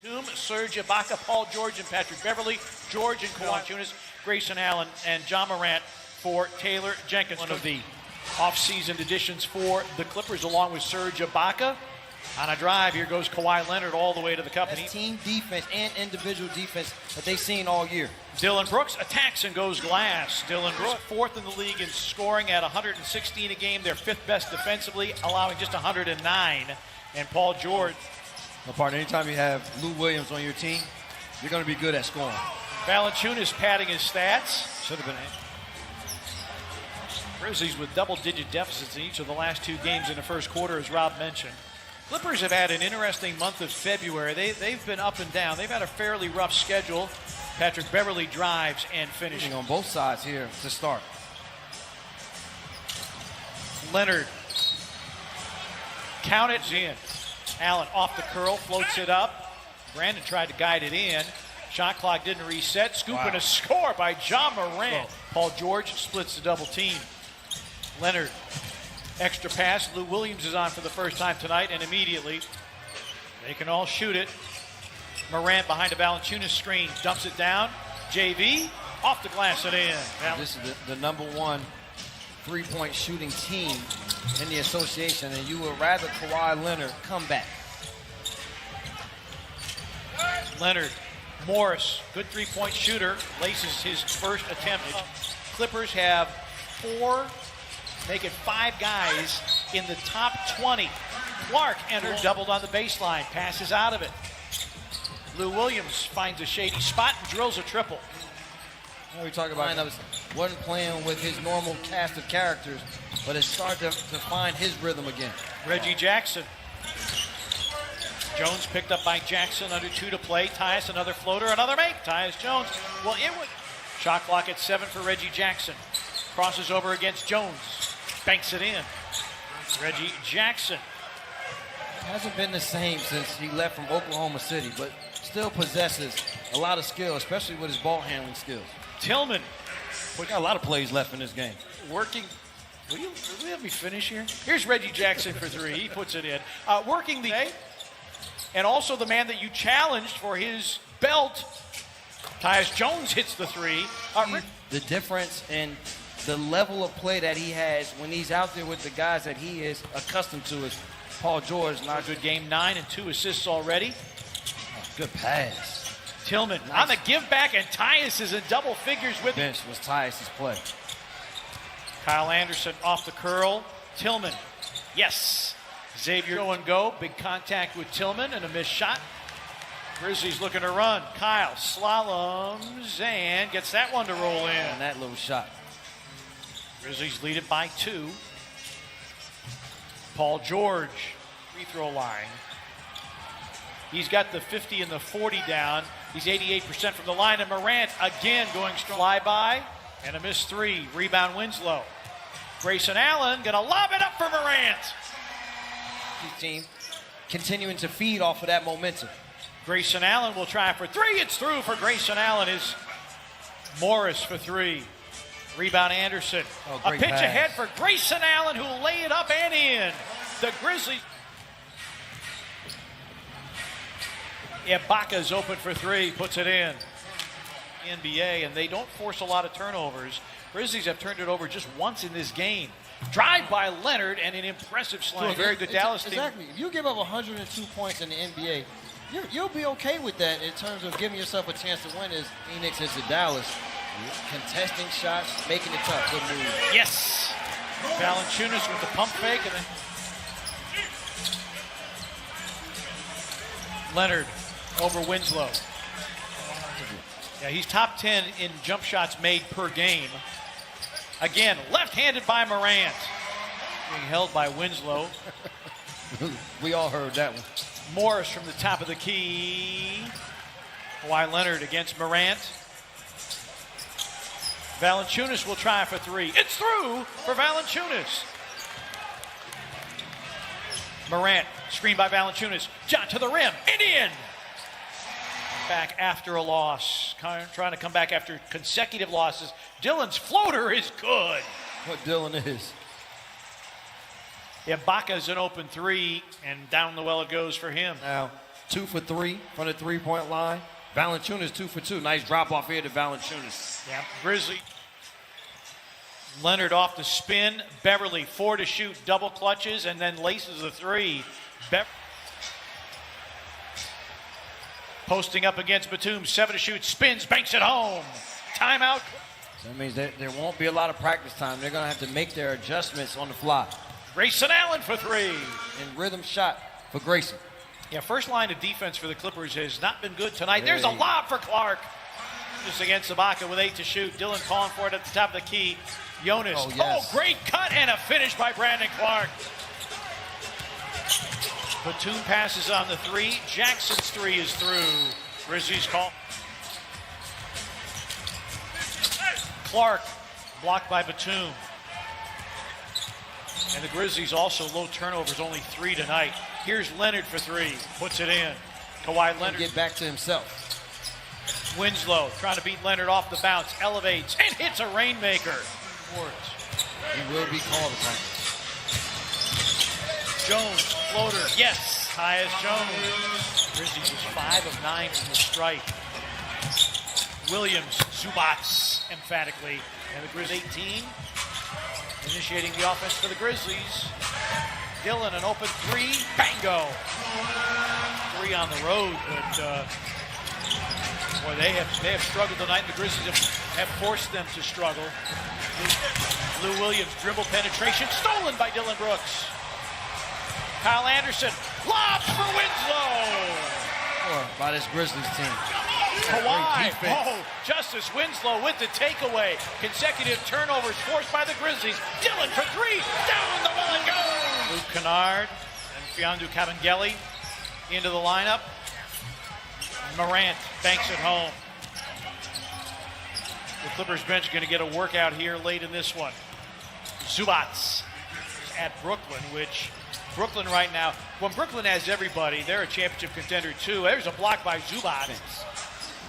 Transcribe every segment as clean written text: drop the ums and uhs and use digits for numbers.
Serge Ibaka, Paul George, and Patrick Beverley, George and Valanciunas, Grayson Allen, and John Morant for Taylor Jenkins. One of the off-season additions for the Clippers, along with Serge Ibaka. On a drive, here goes Kawhi Leonard all the way to the cup. That's team defense and individual defense that they've seen all year. Dillon Brooks attacks and goes glass. Dillon Brooks, fourth in the league in scoring at 116 a game. They're fifth best defensively, allowing just 109. And Paul George. My partner, anytime you have Lou Williams on your team, you're going to be good at scoring. Valanciunas padding his stats. Should have been Grizzlies with double-digit deficits in each of the last two games in the first quarter, as Rob mentioned. Clippers have had an interesting month of February. They've been up and down. They've had a fairly rough schedule. Patrick Beverley drives and finishes. On both sides here to start. Leonard. Count it in. Allen off the curl, floats it up. Brandon tried to guide it in. Shot clock didn't reset. Scoop and a score by John Morant. Paul George splits the double team. Leonard, extra pass. Lou Williams is on for the first time tonight, and immediately they can all shoot it. Morant behind a Valanciunas screen, dumps it down. JV, off the glass and in. This is the number one three-point shooting team in the association, and you would rather Kawhi Leonard come back. Leonard, Morris, good three-point shooter, laces his first attempt. Clippers have five guys in the top 20. Clark entered, doubled on the baseline, passes out of it. Lou Williams finds a shady spot and drills a triple. We talk about wasn't playing with his normal cast of characters, but it's starting to find his rhythm again. Reggie Jackson. Jones picked up by Jackson, under 2 to play. Tyus, another floater, another make. Tyus Jones. Well, it was shot clock at 7 for Reggie Jackson. Crosses over against Jones. Banks it in. Reggie Jackson. Hasn't been the same since he left from Oklahoma City, but still possesses a lot of skill, especially with his ball handling skills. Tillman. We got a lot of plays left in this game. Working. Will you let me finish here? Here's Reggie Jackson for 3. He puts it in. Working the day. And also the man that you challenged for his belt. Tyus Jones hits the 3. The difference in the level of play that he has when he's out there with the guys that he is accustomed to is Paul George. Not a good game, 9 and 2 assists already. Good pass. Tillman on the give back, and Tyus is in double figures with bench was Tyus' play. Kyle Anderson off the curl. Tillman, yes. Xavier go and go. Big contact with Tillman and a missed shot. Grizzlies looking to run. Kyle slaloms and gets that one to roll in. And that little shot. Grizzlies lead it by 2. Paul George, free throw line. He's got the 50 and the 40 down. He's 88% from the line. And Morant again going strong. Fly by and a missed 3. Rebound Winslow. Grayson Allen gonna lob it up for Morant. His team continuing to feed off of that momentum. Grayson Allen will try for 3. It's through for Grayson Allen. Is Morris for 3. Rebound Anderson. A pitch pass ahead for Grayson Allen, who will lay it up and in. The Grizzlies. Ibaka's open for 3, puts it in. NBA, and they don't force a lot of turnovers. Grizzlies have turned it over just once in this game. Drive by Leonard and an impressive slam. Very good Dallas team. Exactly. If you give up 102 points in the NBA, you'll be okay with that in terms of giving yourself a chance to win. As Phoenix is to Dallas, contesting shots, making it tough. Good move. Yes. Valanciunas with the pump fake, and then Leonard over Winslow. Yeah, he's top 10 in jump shots made per game. Again, left-handed by Morant. Being held by Winslow. We all heard that one. Morris from the top of the key. Kawhi Leonard against Morant. Valanciunas will try for 3. It's through for Valanciunas. Morant, screen by Valanciunas. Shot to the rim and in. Back after a loss. Trying to come back after consecutive losses. Dillon's floater is good. What Dillon is. Ibaka's an open 3, and down the well it goes for him. Now, 2 for 3 from the three-point line. Valanciunas 2 for 2. Nice drop off here to Valanciunas. Yeah, Grizzly. Leonard off the spin. Beverly 4 to shoot, double clutches, and then laces the 3. Posting up against Batum, 7 to shoot, spins, banks it home. Timeout. So that means there won't be a lot of practice time. They're going to have to make their adjustments on the fly. Grayson Allen for 3. And rhythm shot for Grayson. Yeah, first line of defense for the Clippers has not been good tonight. There's a lob for Clark. Just against Ibaka with 8 to shoot. Dylan calling for it at the top of the key. Jonas. Oh, yes. Great cut and a finish by Brandon Clark. Batum passes on the 3. Jackson's 3 is through. Grizzlies call. Clark blocked by Batum. And the Grizzlies also low turnovers, only 3 tonight. Here's Leonard for 3, puts it in. Kawhi Leonard. Get back to himself. Winslow trying to beat Leonard off the bounce, elevates and hits a rainmaker. He will be called upon. Jones, floater, yes, Tyus Jones. Grizzlies was 5 of 9 from the stripe. Williams, Zubats, emphatically. And the Grizzlies 18, initiating the offense for the Grizzlies. Dillon, an open 3, bango. 3 on the road, but boy, they have struggled tonight. The Grizzlies have forced them to struggle. Lou Williams, dribble penetration, stolen by Dylan Brooks. Kyle Anderson, lobs for Winslow. By this Grizzlies team. Kawhi, Justice Winslow with the takeaway. Consecutive turnovers forced by the Grizzlies. Dillon for 3, down the well and goes. Luke Kennard and Fiondu Kabengele into the lineup. Morant banks it home. The Clippers bench going to get a workout here late in this one. Zubats at Brooklyn, which Brooklyn right now, when Brooklyn has everybody, they're a championship contender too. There's a block by Zubats.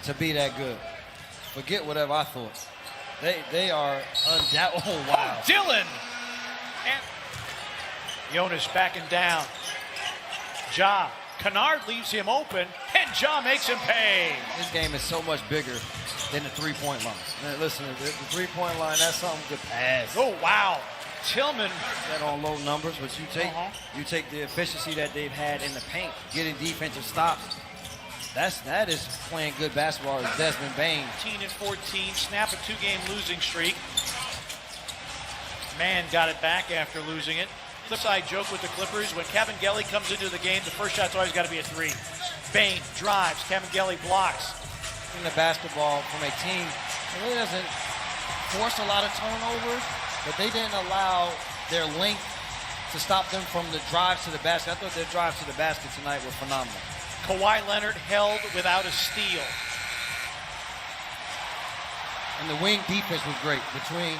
To be that good. Forget whatever I thought. They are undoubtedly. Oh, wow. Dillon! And Jonas backing down. Ja. Kennard leaves him open, and Ja makes him pay. This game is so much bigger than the three-point line. Now, listen, the three-point line, that's something to pass. Oh, wow. Tillman. That on low numbers, but you take the efficiency that they've had in the paint, getting defensive stops. That is playing good basketball as Desmond Bane. 18 and 14, snap a 2-game losing streak. Man got it back after losing it. Flip side joke with the Clippers, when Kabengele comes into the game, the first shot's always got to be a 3. Bane drives, Kabengele blocks. In the basketball from a team that really doesn't force a lot of turnovers, but they didn't allow their length to stop them from the drives to the basket. I thought their drives to the basket tonight were phenomenal. Kawhi Leonard held without a steal. And the wing defense was great between